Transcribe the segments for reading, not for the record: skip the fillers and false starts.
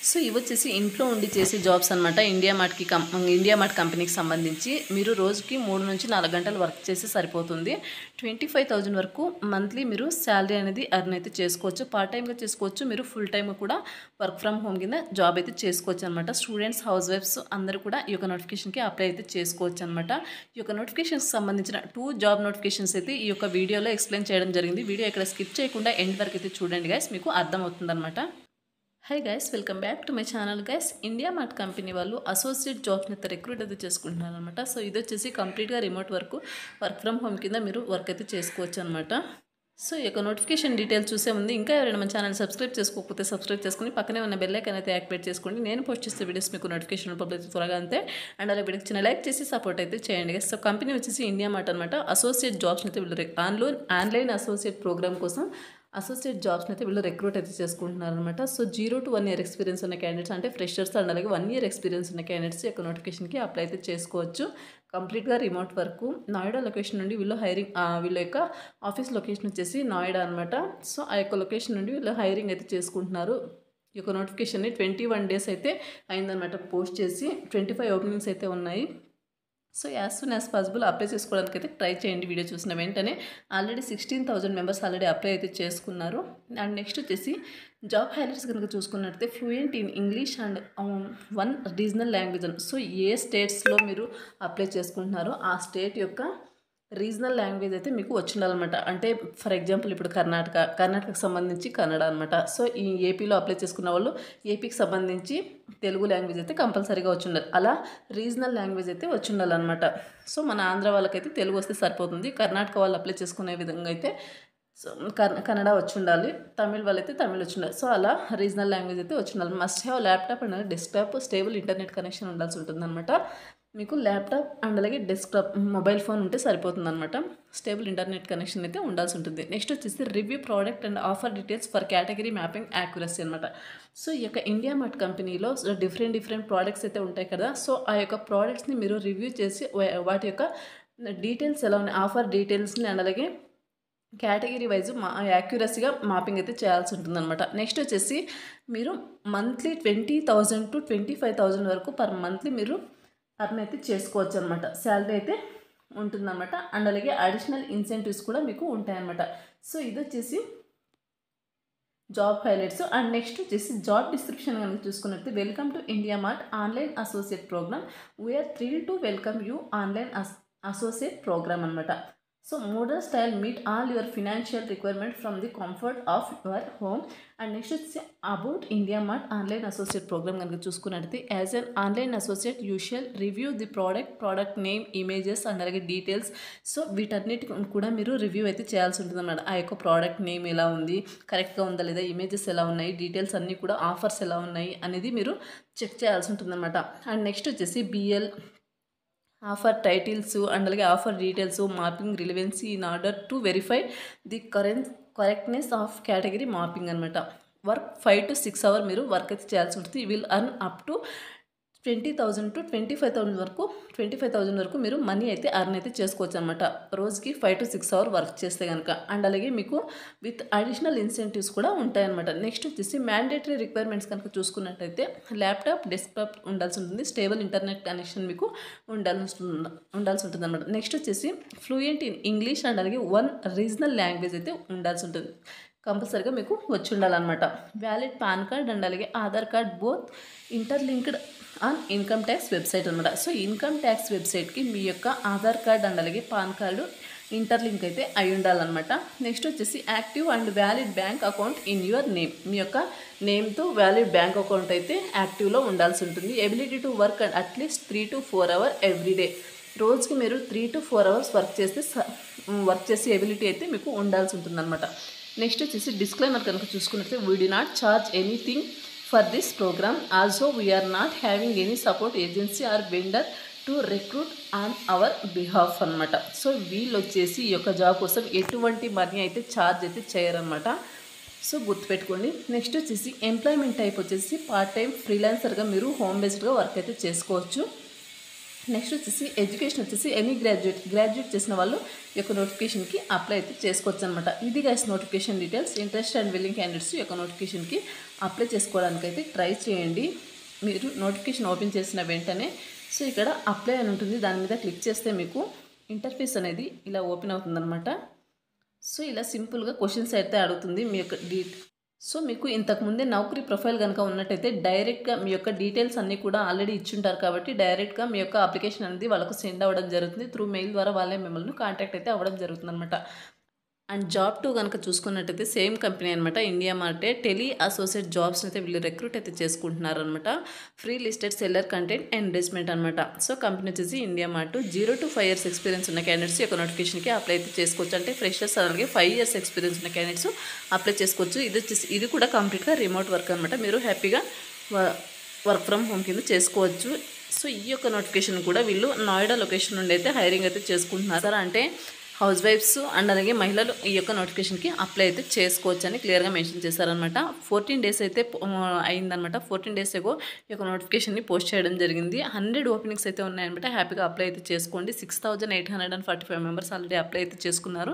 So ఇవి వచ్చేసి ఇంట్లో ఉండి చేసే జాబ్స్ అనమాట. ఇండియా మార్ట్ కంపెనీకి సంబంధించి మీరు రోజుకి 3 నుంచి 4 గంటలు వర్క్ చేసి సరిపోతుంది. 25,000 వరకు మంత్లీ మీరు శాలరీ అనేది ఎర్న్ అయితే చేసుకోవచ్చు. పార్ట్ టైమ్గా చేసుకోవచ్చు, మీరు ఫుల్ టైమ్ కూడా వర్క్ ఫ్రమ్ హోమ్ కింద జాబ్ అయితే చేసుకోవచ్చు అనమాట. స్టూడెంట్స్, హౌస్ వైఫ్స్ అందరూ కూడా ఈ యొక్క నోటిఫికేషన్కి అప్లై అయితే చేసుకోవచ్చు అనమాట. ఈ యొక్క నోటిఫికేషన్కి సంబంధించిన 2 జాబ్ నోటిఫికేషన్స్ అయితే ఈ యొక్క వీడియోలో ఎక్స్ప్లెయిన్ చేయడం జరిగింది. వీడియో ఇక్కడ స్కిప్ చేయకుండా ఎండ్ వరకు అయితే చూడండి గైస్, మీకు అర్థమవుతుంది అనమాట. Hi guys, welcome back to my channel guys. India mart company వాళ్ళు అసోసియేట్ జాబ్స్ని అయితే రిక్రూట్ అయితే చేసుకుంటున్నారు అనమాట. సో ఇది వచ్చేసి కంప్లీట్గా రిమోట్ వర్క్ ఫ్రమ్ హోమ్ కింద మీరు వర్క్ అయితే చేసుకోవచ్చు అనమాట. సో ఈ యొక్క నోటిఫికేషన్ డీటెయిల్స్ చూసే ముందు ఇంకా ఎవరైనా మన ఛానల్ సబ్స్క్రైబ్ చేసుకోకపోతే సబ్స్క్రైబ్ చేసుకుని పక్కనే ఉన్న బెల్ ఐకాన్ అయితే యాక్టివేట్ చేసుకోండి. నేను పోస్ట్ చేసే వీడియోస్ మీకు నోటిఫికేషన్ పబ్లిక్ త్వరగా అంతే. అండ్ అలా వీడియోకి చిన్న లైక్ చేసి సపోర్ట్ అయితే చేయండి గైస్. సో కంపెనీ వచ్చేసి ఇండియా మార్ట్ అనమాట. అసోసియేట్ జాబ్స్ని అయితే వీళ్ళు ఆన్లైన్ అసోసియేట్ ప్రోగ్రామ్ కోసం అసోసియేట్ జాబ్స్ని అయితే వీళ్ళు రిక్రూట్ అయితే చేసుకుంటున్నారు అనమాట. సో 0 to 1 year ఎక్స్పీరియన్స్ ఉన్న క్యాండిడేట్స్ అంటే ఫ్రెషర్స్ అండ్ అలాగే 1 year ఎక్స్పీరియన్స్ ఉన్న క్యాండిడేట్స్ యొక్క నోటిఫికేషన్కి అప్లై అయితే చేసుకోవచ్చు. కంప్లీట్గా రిమోట్ వర్క్. నోయిడా లొకేషన్ నుండి వీళ్ళు వీళ్ళ యొక్క ఆఫీస్ లొకేషన్ వచ్చేసి నోయిడా అనమాట. సో ఆ యొక్క లొకేషన్ నుండి వీళ్ళు హైరింగ్ అయితే చేసుకుంటున్నారు. ఈ యొక్క నోటిఫికేషన్ని 21 days అయితే అయిందనమాట పోస్ట్ చేసి. 25 ఓపెనింగ్స్ అయితే ఉన్నాయి. So as soon as possible apply చేసుకోవడానికి అయితే ట్రై చేయండి. వీడియో చూసిన వెంటనే ఆల్రెడీ 16,000 మెంబర్స్ ఆల్రెడీ అప్లై అయితే చేసుకున్నారు. అండ్ నెక్స్ట్ వచ్చేసి జాబ్ హైలైట్స్ కనుక చూసుకున్నట్లయితే fluent in English and 1 regional language. So ఏ స్టేట్స్లో మీరు అప్లై చేసుకుంటున్నారో ఆ స్టేట్ యొక్క రీజనల్ లాంగ్వేజ్ అయితే మీకు వచ్చి ఉండాలన్నమాట. అంటే ఫర్ ఎగ్జాంపుల్ ఇప్పుడు కర్ణాటకకు సంబంధించి కన్నడ అనమాట. సో ఈ ఏపీలో అప్లై చేసుకున్న వాళ్ళు ఏపీకి సంబంధించి తెలుగు లాంగ్వేజ్ అయితే కంపల్సరీగా వచ్చి ఉండాలి. అలా రీజనల్ లాంగ్వేజ్ అయితే వచ్చి ఉండాలన్నమాట. సో మన ఆంధ్ర వాళ్ళకైతే తెలుగు వస్తే సరిపోతుంది. కర్ణాటక వాళ్ళు అప్లై చేసుకునే విధంగా అయితే సో కన్నడ వచ్చి ఉండాలి. తమిళ్ వాళ్ళైతే తమిళ్ వచ్చి ఉండాలి. సో అలా రీజనల్ లాంగ్వేజ్ అయితే వచ్చి ఉండాలి. Must have laptop and desktop stable internet connection ఉండాల్సి ఉంటుంది అనమాట. మీకు ల్యాప్టాప్ అండ్ అలాగే డెస్క్టాప్ మొబైల్ ఫోన్ ఉంటే సరిపోతుంది అనమాట. స్టేబుల్ ఇంటర్నెట్ కనెక్షన్ అయితే ఉండాల్సి ఉంటుంది. నెక్స్ట్ వచ్చేసి review product and offer details for category mapping accuracy అనమాట. సో ఈ యొక్క ఇండియా మార్ట్ కంపెనీలో డిఫరెంట్ ప్రోడక్ట్స్ అయితే ఉంటాయి కదా. సో ఆ యొక్క ప్రోడక్ట్స్ని మీరు రివ్యూ చేసి వాటి యొక్క డీటెయిల్స్ ఎలా ఉన్నాయి, ఆఫర్ డీటెయిల్స్ని అండ్ అలాగే కేటగిరీ వైజ్ యాక్యురసీగా మాపింగ్ అయితే చేయాల్సి ఉంటుందన్నమాట. నెక్స్ట్ వచ్చేసి మీరు మంత్లీ 20,000 to 25,000 వరకు పర్ మంత్లీ మీరు అర్న్ అయితే చేసుకోవచ్చు అనమాట. శాలరీ అయితే ఉంటుందన్నమాట. అండ్ అలాగే అడిషనల్ ఇన్సెంటివ్స్ కూడా మీకు ఉంటాయన్నమాట. సో ఇది వచ్చేసి జాబ్ హైలైట్స్. అండ్ నెక్స్ట్ వచ్చేసి జాబ్ డిస్క్రిప్షన్ కనుక చూసుకున్నట్టు welcome to IndiaMART online associate program, we're thrilled to welcome you online associate program అనమాట. So modern style meet all your financial requirement from the comfort of your home. And next is about India Mart Online Associate Program కనుక చూసుకున్నట్లయితే as an online associate you shall review the product name, images and అలాగే details. So వీటన్నిటి కూడా మీరు review అయితే చేయాల్సి ఉంటుంది అన్నమాట. ఆ యొక్క ప్రోడక్ట్ నేమ్ ఎలా ఉంది, కరెక్ట్గా ఉందా లేదా, ఇమేజెస్ ఎలా ఉన్నాయి, డీటెయిల్స్ అన్నీ కూడా ఆఫర్స్ ఎలా ఉన్నాయి అనేది మీరు చెక్ చేయాల్సి ఉంటుంది అనమాట. అండ్ నెక్స్ట్ వచ్చేసి బిఎల్ ఆఫర్ టైటిల్స్ అండ్ అలాగే offer details, morphing relevancy in order to verify the correctness of category morphing అనమాట. వర్క్ 5 to 6 hours మీరు వర్క్ అయితే చేయాల్సి ఉంటుంది. Will earn up to 20,000 to 25,000 వరకు మీరు మనీ అయితే అర్న్ అయితే చేసుకోవచ్చు అనమాట. రోజుకి 5 to 6 hours వర్క్ చేస్తే కనుక. అండ్ అలాగే మీకు విత్ అడిషనల్ ఇన్సెంటివ్స్ కూడా ఉంటాయన్నమాట. నెక్స్ట్ వచ్చేసి మ్యాండేటరీ రిక్వైర్మెంట్స్ కనుక చూసుకున్నట్టయితే ల్యాప్టాప్, డెస్క్టాప్ ఉండాల్సి ఉంటుంది. స్టేబుల్ ఇంటర్నెట్ కనెక్షన్ మీకు ఉండాల్సి ఉంటుంది అనమాట. నెక్స్ట్ వచ్చేసి ఫ్లూయెంట్ ఇన్ ఇంగ్లీష్ అండ్ అలాగే 1 రీజనల్ లాంగ్వేజ్ అయితే ఉండాల్సి ఉంటుంది. కంపల్సరీగా మీకు వచ్చి ఉండాలన్నమాట. వ్యాలిడ్ పాన్ కార్డ్ అండ్ అలాగే Aadhaar card both interlinked on income tax website అనమాట. సో ఇన్కమ్ ట్యాక్స్ వెబ్సైట్కి మీ యొక్క ఆధార్ కార్డ్ అండ్ అలాగే పాన్ కార్డు ఇంటర్లింక్ అయితే అయి ఉండాలన్నమాట. నెక్స్ట్ వచ్చేసి active and valid bank account in your name. మీ యొక్క నేమ్తో వ్యాలిడ్ బ్యాంక్ అకౌంట్ అయితే యాక్టివ్లో ఉండాల్సి ఉంటుంది. Ability to work and at least 3 to 4 hours every day. రోజుకి మీరు 3 to 4 hours వర్క్ చేసే ఎబిలిటీ అయితే మీకు ఉండాల్సి ఉంటుంది అనమాట. నెక్స్ట్ వచ్చేసి డిస్క్లైమర్ కనుక చూసుకున్నట్లయితే we do not charge anything for this program. Also we are not having any support agency or vendor to recruit on our behalf అనమాట. సో వీళ్ళు వచ్చేసి ఈ యొక్క జాబ్ కోసం ఎటువంటి మనీ అయితే ఛార్జ్ అయితే చేయరనమాట. సో గుర్తుపెట్టుకోండి. నెక్స్ట్ వచ్చేసి ఎంప్లాయ్మెంట్ టైప్ వచ్చేసి పార్ట్ టైం ఫ్రీలాన్సర్గా మీరు హోమ్ బేస్డ్గా వర్క్ అయితే చేసుకోవచ్చు. నెక్స్ట్ వచ్చేసి ఎడ్యుకేషన్ వచ్చేసి ఎనీ గ్రాడ్యుయేట్ చేసిన వాళ్ళు ఈ యొక్క నోటిఫికేషన్కి అప్లై అయితే చేసుకోవచ్చు అనమాట. ఇది guys notification details. Interest and willing candidates ఈ యొక్క నోటిఫికేషన్కి అప్లై చేసుకోవడానికి అయితే ట్రై చేయండి. మీరు నోటిఫికేషన్ ఓపెన్ చేసిన వెంటనే సో ఇక్కడ అప్లై అని ఉంటుంది, దాని మీద క్లిక్ చేస్తే మీకు ఇంటర్ఫేస్ అనేది ఇలా ఓపెన్ అవుతుందన్నమాట. సో ఇలా సింపుల్గా క్వశ్చన్స్ అయితే అడుగుతుంది మీ యొక్క సో మీకు ఇంతకుముందే నౌకరీ ప్రొఫైల్ కనుక ఉన్నట్టయితే డైరెక్ట్గా మీ యొక్క డీటెయిల్స్ అన్నీ కూడా ఆల్రెడీ ఇచ్చుంటారు కాబట్టి డైరెక్ట్గా మీ యొక్క అప్లికేషన్ అనేది వాళ్ళకు సెండ్ అవ్వడం జరుగుతుంది. త్రూ మెయిల్ ద్వారా వాళ్ళే మిమ్మల్ని కాంటాక్ట్ అయితే అవ్వడం జరుగుతుంది అనమాట. అండ్ జాబ్ 2 కనుక చూసుకున్నట్టయితే సేమ్ కంపెనీ అనమాట, ఇండియా మార్టే టెలి అసోసియేట్ జాబ్స్ అయితే వీళ్ళు రిక్రూట్ అయితే చేసుకుంటున్నారు అనమాట. Free listed seller content and engagement అనమాట. సో కంపెనీ వచ్చేసి IndiaMART. 0 to 5 years experience ఉన్న క్యాండిడేట్స్ యొక్క నోటిఫికేషన్కి అప్లై అయితే చేసుకోవచ్చు. అంటే ఫ్రెషర్స్ అలాగే 5 years ఎక్స్పీరియన్స్ ఉన్న క్యాండిడేట్స్ అప్లై చేసుకోవచ్చు. ఇది కూడా కంప్లీట్గా రిమోట్ వర్క్ అనమాట. మీరు హ్యాపీగా వర్క్ ఫ్రమ్ హోమ్ కింద చేసుకోవచ్చు. సో ఈ యొక్క నోటిఫికేషన్ కూడా వీళ్ళు నోయిడా లొకేషన్ నుండి అయితే హైరింగ్ అయితే చేసుకుంటున్నారు. అంటే హౌస్ వైఫ్స్ అండ్ అలాగే మహిళలు ఈ యొక్క నోటిఫికేషన్కి అప్లై అయితే చేసుకోవచ్చు అని క్లియర్గా మెన్షన్ చేశారనమాట. 14 days అయితే అయిందనమాట. 14 days ఏగో ఈ యొక్క నోటిఫికేషన్ని పోస్ట్ చేయడం జరిగింది. 100 ఓపెనింగ్స్ అయితే ఉన్నాయన్నమాట. హ్యాపీగా అప్లై అయితే చేసుకోండి. 6,845 మెంబర్స్ ఆల్రెడీ అప్లై అయితే చేసుకున్నారు.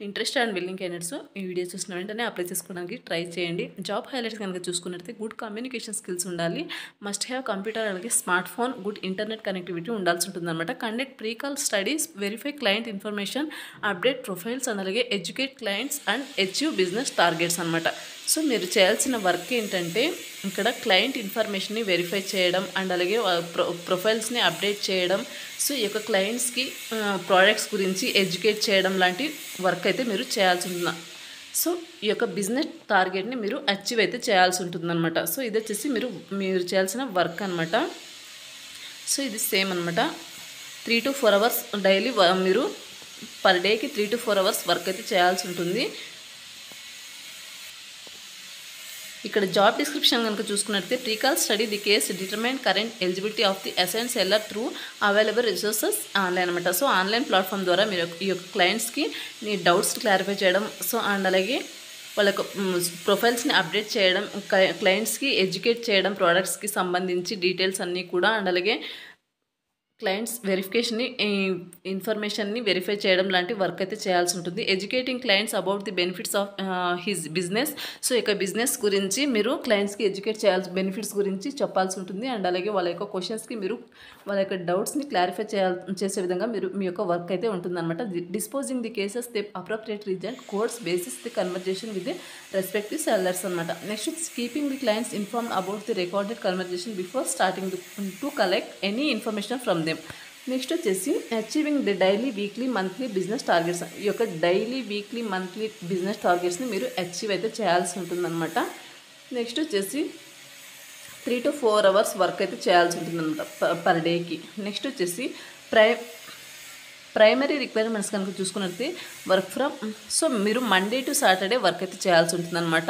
ఇంట్రెస్ట్ అండ్ విల్లింగ్ క్యాండిడేట్స్ ఈ వీడియో చూసిన వెంటనే అప్లై చేసుకోవడానికి ట్రై చేయండి. జాబ్ హైలైట్స్ కనుక చూసుకున్నట్లయితే గుడ్ కమ్యూనికేషన్ స్కిల్స్ ఉండాలి, మస్ట్ హ్యావ్ కంప్యూటర్ అలాగే smart phone, good internet connectivity ఉండాల్సి ఉంటుందన్నమాట. Conduct precall studies, verify client information, update profiles and అలాగే educate clients and achieve business targets అనమాట. సో మీరు చేయాల్సిన వర్క్ ఏంటంటే ఇక్కడ క్లయింట్ ఇన్ఫర్మేషన్ని వెరిఫై చేయడం అండ్ అలాగే ప్రొఫైల్స్ని అప్డేట్ చేయడం, సో ఈ యొక్క క్లయింట్స్కి ప్రోడక్ట్స్ గురించి ఎడ్యుకేట్ చేయడం లాంటి వర్క్ అయితే మీరు చేయాల్సి ఉంటుంది. సో ఈ యొక్క బిజినెస్ టార్గెట్ని మీరు అచీవ్ అయితే చేయాల్సి ఉంటుందన్నమాట. సో ఇది వచ్చేసి మీరు చేయాల్సిన వర్క్ అనమాట. సో ఇది సేమ్ అనమాట. 3 to 4 hours డైలీ మీరు పర్ డేకి 3 to 4 hours వర్క్ అయితే చేయాల్సి ఉంటుంది. ఇక్కడ జాబ్ డిస్క్రిప్షన్ కనుక చూసుకున్నట్లయితే precall study the case determine current eligibility of the assign seller through available resources online అనమాట. సో ఆన్లైన్ ప్లాట్ఫామ్ ద్వారా మీరు ఈ యొక్క క్లయింట్స్కి మీ డౌట్స్ క్లారిఫై చేయడం, సో అండ్ అలాగే వాళ్ళ యొక్క ప్రొఫైల్స్ని అప్డేట్ చేయడం, క్లయింట్స్కి ఎడ్యుకేట్ చేయడం, ప్రోడక్ట్స్కి సంబంధించి డీటెయిల్స్ అన్నీ కూడా అండ్ అలాగే క్లయింట్స్ వెరిఫికేషన్ని ఇన్ఫర్మేషన్ని వెరిఫై చేయడం లాంటి వర్క్ అయితే చేయాల్సి ఉంటుంది. Educating clients about the benefits of his business. So ఇక బిజినెస్ గురించి మీరు క్లయింట్స్కి ఎడ్యుకేట్ చేయాల్సి బెనిఫిట్స్ గురించి చెప్పాల్సి ఉంటుంది. అండ్ అలాగే వాళ్ళ యొక్క క్వశ్చన్స్కి మీరు వాళ్ళ యొక్క డౌట్స్ని క్లారిఫై చేసే విధంగా మీ యొక్క వర్క్ అయితే ఉంటుందన్నమాట. Disposing the cases the appropriate reason codes basis the conversation with the respective sellers అనమాట. Next keeping the clients inform about the recorded conversation before starting to collect any information from them. Next వచ్చేసి achieving the daily weekly monthly business targets. ఈ యొక్క daily weekly monthly business టార్గెట్స్ని మీరు achieve అయితే చేయాల్సి ఉంటుందన్నమాట. Next వచ్చేసి 3 to 4 hours work అయితే చేయాల్సి ఉంటుందన్నమాట పర్ డేకి. నెక్స్ట్ వచ్చేసి ప్రైమరీ రిక్వైర్మెంట్స్ కనుక చూసుకున్నట్లయితే వర్క్ ఫ్రమ్, సో మీరు మండే టు సాటర్డే వర్క్ అయితే చేయాల్సి ఉంటుందన్నమాట.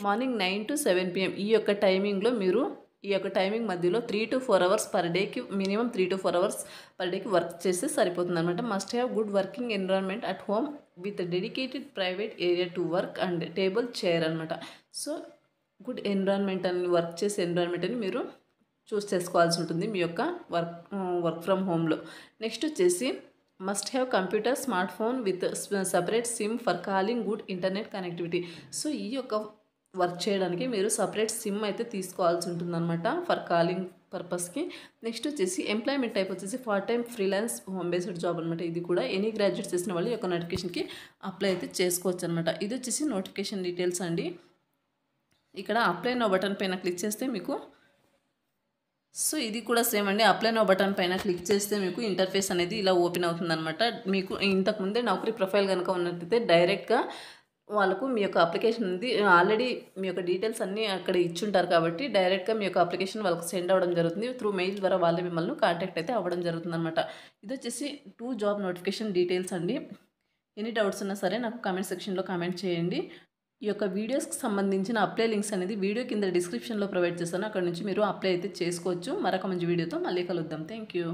మార్నింగ్ 9 to 7 PM ఈ యొక్క టైమింగ్లో మీరు ఈ యొక్క టైమింగ్ మధ్యలో 3 to 4 hours పర్ డేకి మినిమం 3 to 4 hours పర్ డేకి వర్క్ చేస్తే సరిపోతుంది అనమాట. Must have good working environment at home with dedicated private area to work and table chair అనమాట. సో గుడ్ ఎన్విరాన్మెంట్ అని వర్క్ చేసే ఎన్విరాన్మెంట్ అని మీరు చూస్ చేసుకోవాల్సి ఉంటుంది మీ యొక్క వర్క్ ఫ్రమ్ హోమ్లో. నెక్స్ట్ వచ్చేసి must have computer smart phone with separate SIM for calling, good internet connectivity. So ఈ యొక్క వర్క్ చేయడానికి మీరు సపరేట్ సిమ్ అయితే తీసుకోవాల్సి ఉంటుందన్నమాట ఫర్ కాలింగ్ పర్పస్కి. నెక్స్ట్ వచ్చేసి ఎంప్లాయ్మెంట్ టైప్ వచ్చేసి part time freelance home based job అనమాట. ఇది కూడా ఎనీ గ్రాడ్యుయేట్ చేసిన వాళ్ళు ఈ యొక్క నోటిఫికేషన్కి అప్లై అయితే చేసుకోవచ్చు అనమాట. ఇది వచ్చేసి నోటిఫికేషన్ డీటెయిల్స్ అండి. ఇక్కడ అప్లై నో బటన్ పైన క్లిక్ చేస్తే మీకు, సో ఇది కూడా సేమ్ అండి. అప్లై నో బటన్ పైన క్లిక్ చేస్తే మీకు ఇంటర్ఫేస్ అనేది ఇలా ఓపెన్ అవుతుందన్నమాట. మీకు ఇంతకుముందే నౌకరీ ప్రొఫైల్ కనుక ఉన్నట్లయితే డైరెక్ట్గా వాళ్ళకు మీ యొక్క అప్లికేషన్ ఉంది ఆల్రెడీ మీ యొక్క డీటెయిల్స్ అన్నీ అక్కడ ఇచ్చుంటారు కాబట్టి డైరెక్ట్గా మీ యొక్క అప్లికేషన్ వాళ్ళకి సెండ్ అవ్వడం జరుగుతుంది. త్రూ మెయిల్ ద్వారా వాళ్ళే మిమ్మల్ని కాంటాక్ట్ అయితే అవ్వడం జరుగుతుంది అనమాట. ఇది వచ్చేసి 2 జాబ్ నోటిఫికేషన్ డీటెయిల్స్ అండి. ఎనీ డౌట్స్ ఉన్నా సరే నాకు కామెంట్ సెక్షన్లో కామెంట్ చేయండి. ఈ యొక్క వీడియోస్కి సంబంధించిన అప్లై లింక్స్ అనేది వీడియో కింద డిస్క్రిప్షన్లో ప్రొవైడ్ చేస్తాను. అక్కడ నుంచి మీరు అప్లై అయితే చేసుకోవచ్చు. మరొక మంచి వీడియోతో మళ్ళీ కలుద్దాం. Thank you.